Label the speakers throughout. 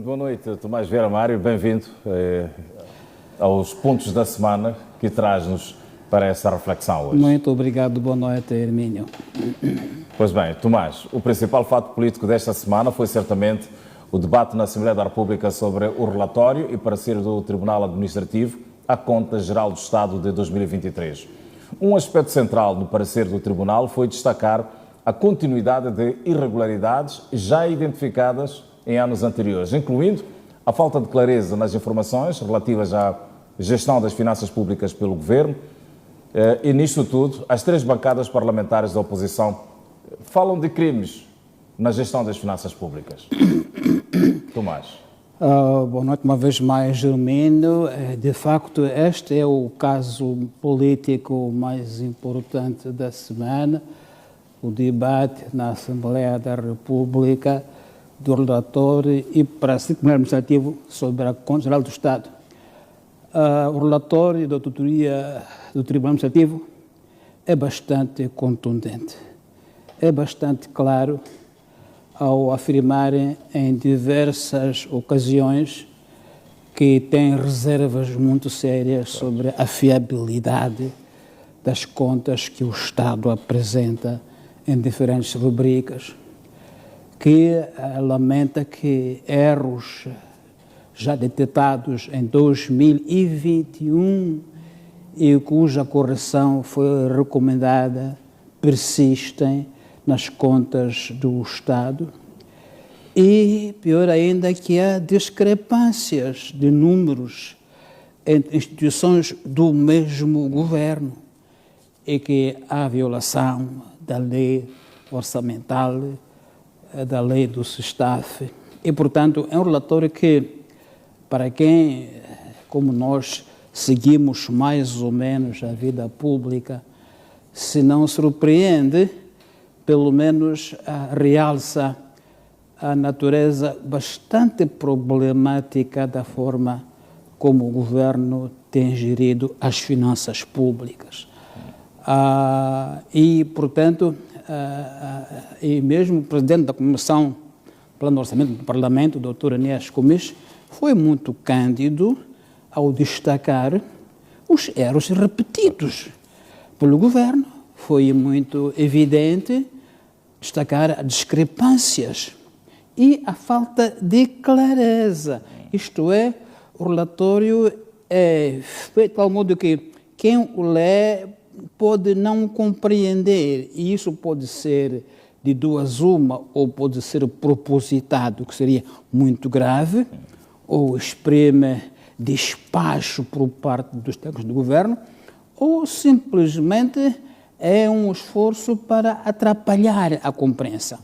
Speaker 1: boa noite, Tomás Vieira Mário, bem-vindo aos pontos da semana que traz-nos para essa reflexão hoje.
Speaker 2: Muito obrigado, boa noite, Hermínio.
Speaker 1: Pois bem, Tomás, o principal fato político desta semana foi certamente o debate na Assembleia da República sobre o relatório e parecer do Tribunal Administrativo à Conta Geral do Estado de 2023. Um aspecto central no parecer do Tribunal foi destacar a continuidade de irregularidades já identificadas em anos anteriores, incluindo a falta de clareza nas informações relativas à gestão das finanças públicas pelo Governo. E nisto tudo, as três bancadas parlamentares da oposição falam de crimes na gestão das finanças públicas. Tomás.
Speaker 2: Boa noite uma vez mais, Hermínio. De facto, este é o caso político mais importante da semana, o debate na Assembleia da República do relatório e parecer administrativo sobre a Conta Geral do Estado. O relatório da auditoria do Tribunal Administrativo é bastante contundente, é bastante claro ao afirmarem em diversas ocasiões que tem reservas muito sérias sobre a fiabilidade das contas que o Estado apresenta em diferentes rubricas, que lamenta que erros já detectados em 2021 e cuja correção foi recomendada persistem nas contas do Estado. E, pior ainda, que há discrepâncias de números entre instituições do mesmo governo e que há violação da lei orçamental, da lei do SESTAF. E, portanto, é um relatório que, para quem, como nós, seguimos mais ou menos a vida pública, se não surpreende, pelo menos realça a natureza bastante problemática da forma como o governo tem gerido as finanças públicas. E, portanto, e mesmo o presidente da Comissão Plano de Orçamento do Parlamento, o Dr. Enéas Gomes, foi muito cândido ao destacar os erros repetidos pelo governo. Foi muito evidente destacar as discrepâncias e a falta de clareza. Isto é, o relatório é feito de tal modo que quem o lê pode não compreender, e isso pode ser de duas uma, ou pode ser propositado, que seria muito grave, ou exprime despacho por parte dos técnicos do governo, ou simplesmente é um esforço para atrapalhar a compreensão.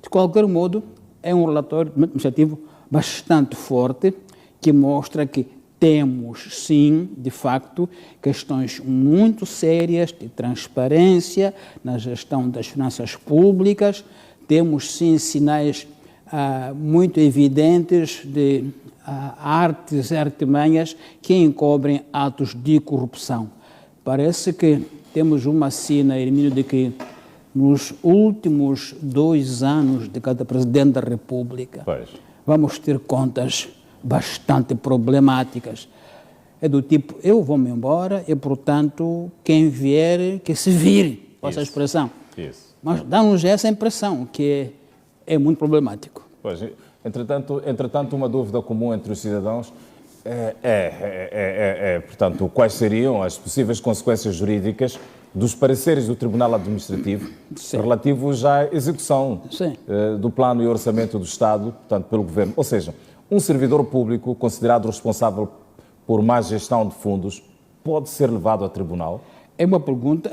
Speaker 2: De qualquer modo, é um relatório administrativo bastante forte, que mostra que temos, sim, de facto, questões muito sérias de transparência na gestão das finanças públicas, temos, sim, sinais muito evidentes de artes e artimanhas que encobrem atos de corrupção. Parece que temos uma sina, Hermínio, de que nos últimos 2 anos de cada presidente da República vamos ter contas bastante problemáticas. É do tipo, eu vou-me embora e, portanto, quem vier, que se vire, com essa expressão.
Speaker 1: Isso.
Speaker 2: Mas dá-nos essa impressão que é muito problemático.
Speaker 1: Pois, entretanto, uma dúvida comum entre os cidadãos portanto, quais seriam as possíveis consequências jurídicas dos pareceres do Tribunal Administrativo relativos à execução do plano e orçamento do Estado, portanto, pelo Governo. Ou seja, um servidor público considerado responsável por má gestão de fundos pode ser levado a tribunal?
Speaker 2: É uma pergunta,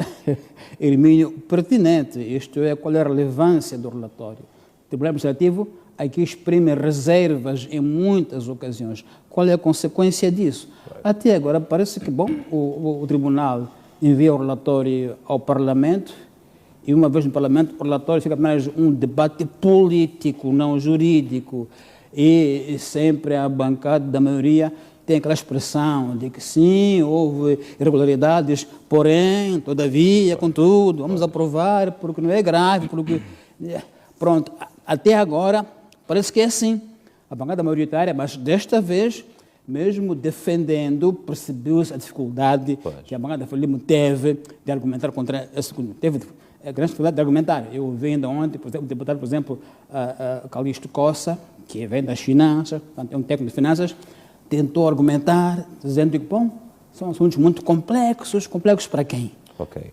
Speaker 2: Hermínio, pertinente. Isto é, qual é a relevância do relatório? O Tribunal Administrativo aqui exprime reservas em muitas ocasiões. Qual é a consequência disso? Até agora parece que, bom, o Tribunal envia o relatório ao Parlamento e, uma vez no Parlamento, o relatório fica apenas um debate político, não jurídico. E sempre a bancada da maioria tem aquela expressão de que sim, houve irregularidades, porém, todavia, contudo, vamos aprovar porque não é grave, porque... Pronto, até agora parece que é assim. a bancada maioritária, mas desta vez, mesmo defendendo, percebeu-se a dificuldade que a bancada Frelimo teve de argumentar contra esse. Teve grande dificuldade de argumentar. Eu ouvi ainda ontem, por exemplo, o deputado, por exemplo, Calixto Coça, que vem das finanças, é um técnico de finanças, tentou argumentar, dizendo que, bom, são assuntos muito complexos para quem?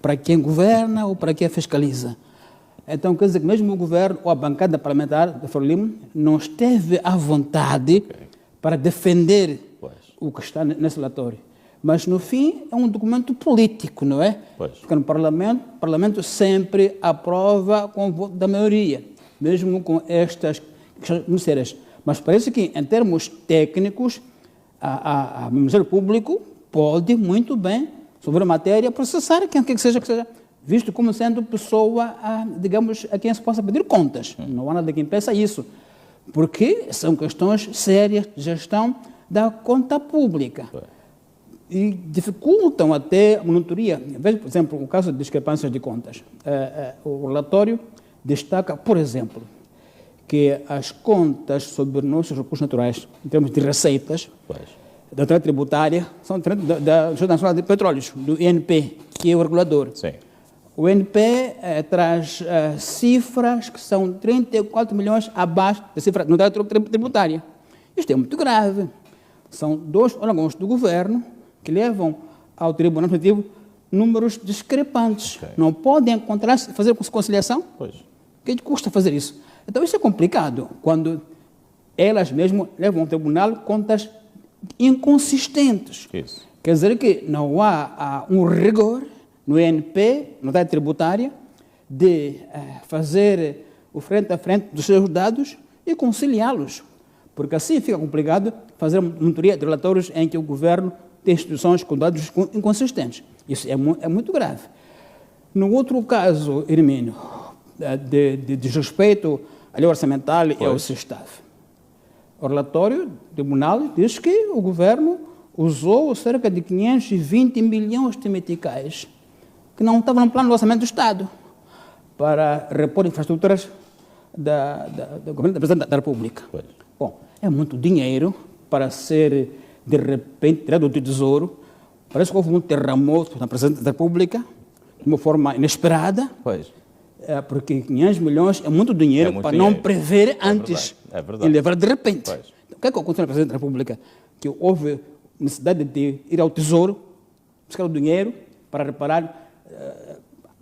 Speaker 2: Para quem governa ou para quem fiscaliza? Então, quer dizer que mesmo o governo ou a bancada parlamentar da Frelimo não esteve à vontade para defender o que está nesse relatório. Mas, no fim, é um documento político, não é? Porque no o Parlamento sempre aprova com o voto da maioria, mesmo com estas questões muito sérias. Mas parece que, em termos técnicos, o Ministério Público pode muito bem, sobre a matéria, processar quem que seja, visto como sendo pessoa, digamos, a quem se possa pedir contas. Não há nada que impeça isso, porque são questões sérias de gestão da conta pública e dificultam até a monitoria. Veja, por exemplo, o caso de discrepâncias de contas. O relatório destaca, por exemplo, que as contas sobre nossos recursos naturais, em termos de receitas, da autoridade tributária, são diferentes da Agência Nacional de Petróleos, do INP, que é o regulador.
Speaker 1: Sim.
Speaker 2: O INP traz cifras que são 34 milhões abaixo da cifra da autoridade tributária. Isto é muito grave. São dois órgãos do governo que levam ao Tribunal Administrativo números discrepantes. Não podem encontrar-se, fazer conciliação? O que custa fazer isso? Então, isso é complicado, quando elas mesmas levam ao tribunal contas inconsistentes. Quer dizer que não há um rigor no INP, na autoridade tributária, de fazer o frente a frente dos seus dados e conciliá-los. Porque assim fica complicado fazer uma monitoria de relatórios em que o governo tem instituições com dados inconsistentes. Isso é muito grave. No outro caso, Hermínio, de desrespeito à lei orçamental e ao SESTAF, o relatório do tribunal diz que o governo usou cerca de 520 milhões de meticais que não estavam no plano do orçamento do Estado para repor infraestruturas do governo da Presidente da República. Bom, é muito dinheiro para ser, de repente, tirado do tesouro. Parece que houve um terremoto na Presidente da República, de uma forma inesperada, porque 500 milhões é muito dinheiro para não prever antes e levar de repente. Então, o que é que aconteceu na Presidente da República? Que houve necessidade de ir ao tesouro, buscar o dinheiro para reparar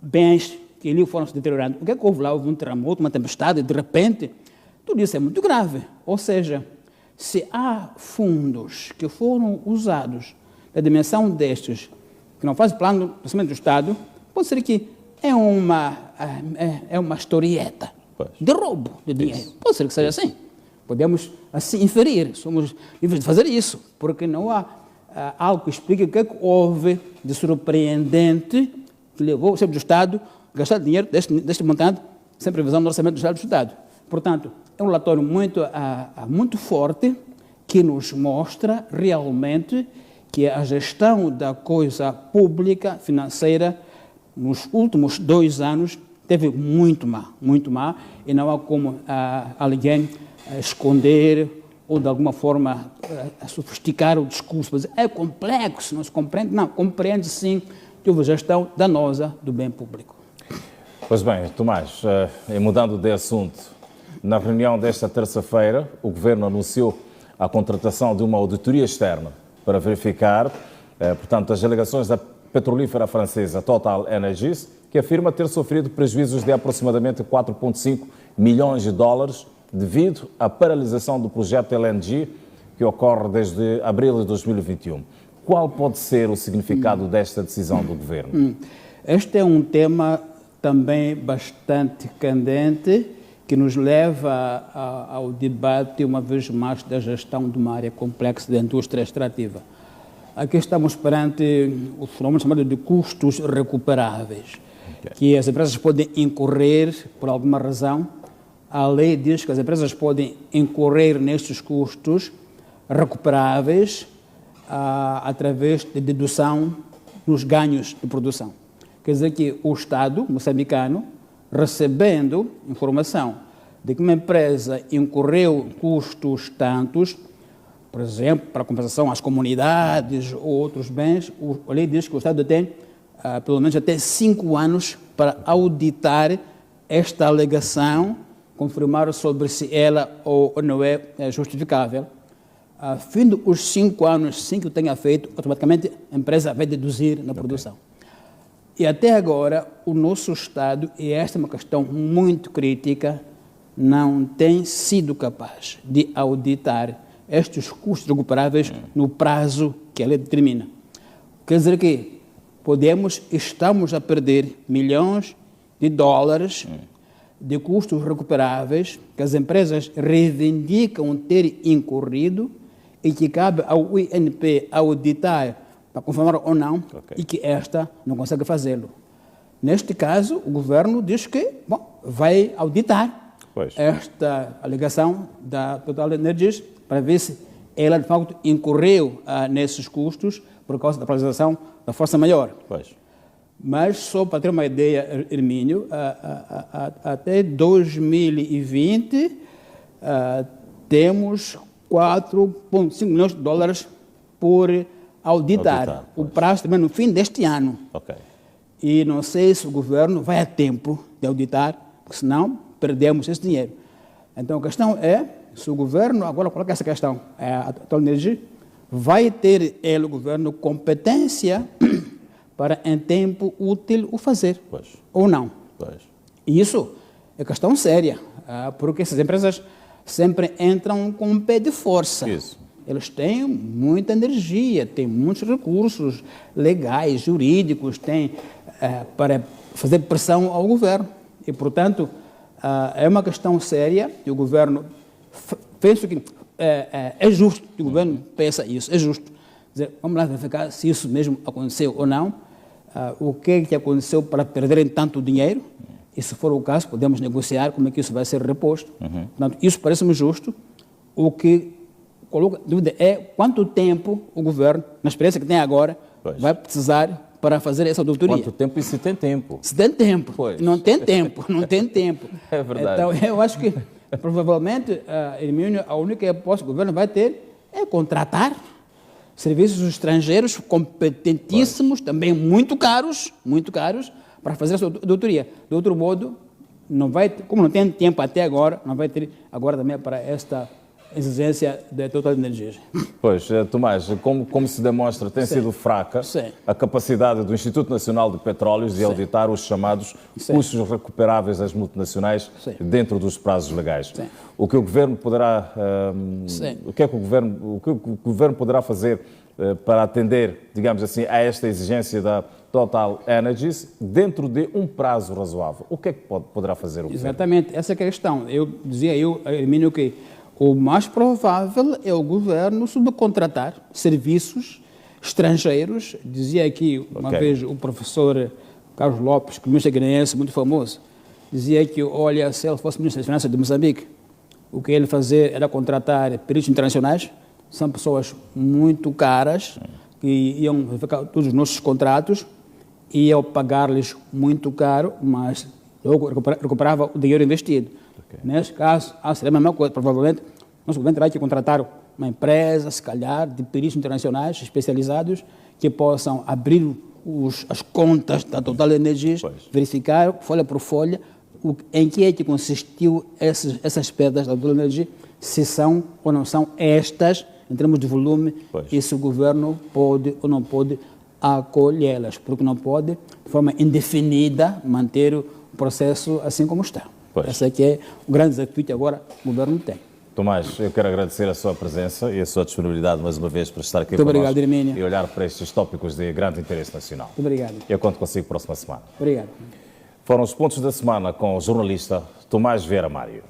Speaker 2: bens que ali foram se deteriorando. O que é que houve lá? Houve um terremoto, uma tempestade, de repente. Tudo isso é muito grave. Ou seja, se há fundos que foram usados na dimensão destes, que não fazem plano do orçamento do Estado, pode ser que é uma historieta de roubo de dinheiro. Isso. Pode ser que seja assim. Podemos assim inferir. Somos livres de fazer isso, porque não há algo que explique o que é que houve de surpreendente que levou o chefe do Estado a gastar dinheiro deste montante sem previsão do orçamento do Estado. Portanto, é um relatório muito forte que nos mostra realmente que a gestão da coisa pública, financeira, nos últimos 2 anos, teve muito má, e não há como alguém esconder ou, de alguma forma, sofisticar o discurso, para dizer, é complexo, não se compreende. Não, compreende sim que houve gestão danosa do bem público.
Speaker 1: Pois bem, Tomás, e mudando de assunto, na reunião desta terça-feira, o Governo anunciou a contratação de uma auditoria externa para verificar, portanto, as alegações da petrolífera francesa Total Energies, que afirma ter sofrido prejuízos de aproximadamente 4,5 milhões de dólares devido à paralisação do projeto LNG, que ocorre desde abril de 2021. Qual pode ser o significado desta decisão do Governo?
Speaker 2: Este é um tema também bastante candente, que nos leva ao debate, uma vez mais, da gestão de uma área complexa da indústria extrativa. Aqui estamos perante o fenômeno chamado de custos recuperáveis, que as empresas podem incorrer por alguma razão. A lei diz que as empresas podem incorrer nestes custos recuperáveis através de dedução dos ganhos de produção. Quer dizer que o Estado moçambicano, recebendo informação de que uma empresa incorreu custos tantos, por exemplo, para compensação às comunidades ou outros bens, a lei diz que o Estado tem pelo menos até 5 anos para auditar esta alegação, confirmar sobre se ela ou não é justificável. Fim os 5 anos, sem que o tenha feito, automaticamente a empresa vai deduzir na produção. E até agora, o nosso Estado, e esta é uma questão muito crítica, não tem sido capaz de auditar estes custos recuperáveis no prazo que a lei determina. Quer dizer que estamos a perder milhões de dólares de custos recuperáveis que as empresas reivindicam ter incorrido e que cabe ao INP auditar para confirmar ou não, e que esta não consegue fazê-lo. Neste caso, o governo diz que vai auditar esta alegação da Total Energies para ver se ela, de facto, incorreu nesses custos por causa da paralisação da força maior. Mas, só para ter uma ideia, Hermínio, até 2020 temos 4,5 milhões de dólares por auditar. O prazo também no fim deste ano. E não sei se o governo vai a tempo de auditar, porque senão perdemos esse dinheiro. Então a questão é, se o governo, agora coloca essa questão, a Total Energia, vai ter ele, o governo, competência para em tempo útil o fazer, ou não. E isso é questão séria, porque essas empresas sempre entram com um pé de força. Eles têm muita energia, têm muitos recursos legais, jurídicos, têm para fazer pressão ao governo. E, portanto, é uma questão séria e o governo penso que é justo que o governo pensa isso, é justo. Dizer, vamos lá verificar se isso mesmo aconteceu ou não, o que é que aconteceu para perderem tanto dinheiro, e se for o caso, podemos negociar como é que isso vai ser reposto. Portanto, isso parece-me justo. O que coloca dúvida é quanto tempo o governo, na experiência que tem agora, vai precisar para fazer essa auditoria.
Speaker 1: Quanto tempo e se tem tempo?
Speaker 2: Se tem tempo. Não tem tempo, não tem tempo.
Speaker 1: É verdade.
Speaker 2: Então, eu acho que, provavelmente, Hermínio, a única hipótese que o governo vai ter é contratar serviços estrangeiros competentíssimos, também muito caros, para fazer essa auditoria. De outro modo, não vai, como não tem tempo até agora, não vai ter agora também para esta exigência da Total Energias.
Speaker 1: Pois, Tomás, como se demonstra, tem sido fraca a capacidade do Instituto Nacional de Petróleos de auditar os chamados custos recuperáveis das multinacionais dentro dos prazos legais. O que o governo poderá, o que o governo poderá fazer para atender, digamos assim, a esta exigência da Total Energies dentro de um prazo razoável? O que é que poderá fazer o governo?
Speaker 2: Exatamente, essa é a questão. Eu dizia, Hermínio, que o mais provável é o governo subcontratar serviços estrangeiros. Dizia aqui uma vez o professor Carlos Lopes, economista guineense muito famoso, dizia que, olha, se ele fosse ministro das Finanças de Moçambique, o que ele fazia era contratar peritos internacionais, são pessoas muito caras, que iam verificar todos os nossos contratos, iam pagar-lhes muito caro, mas logo recuperava o dinheiro investido. Neste caso, seria a mesma coisa. Provavelmente, nosso governo terá que contratar uma empresa, se calhar, de peritos internacionais especializados que possam abrir as contas da Total Energias, verificar, folha por folha, em que é que consistiu essas perdas da Total Energia, se são ou não são estas, em termos de volume, e se o governo pode ou não pode acolhê-las, porque não pode, de forma indefinida, manter o processo assim como está. Esse aqui é o grande desafio que agora o governo tem.
Speaker 1: Tomás, eu quero agradecer a sua presença e a sua disponibilidade mais uma vez para estar aqui
Speaker 2: conosco
Speaker 1: e olhar para estes tópicos de grande interesse nacional.
Speaker 2: Muito obrigado.
Speaker 1: Eu conto consigo próxima semana.
Speaker 2: Obrigado.
Speaker 1: Foram os pontos da semana com o jornalista Tomás Vieira Mário.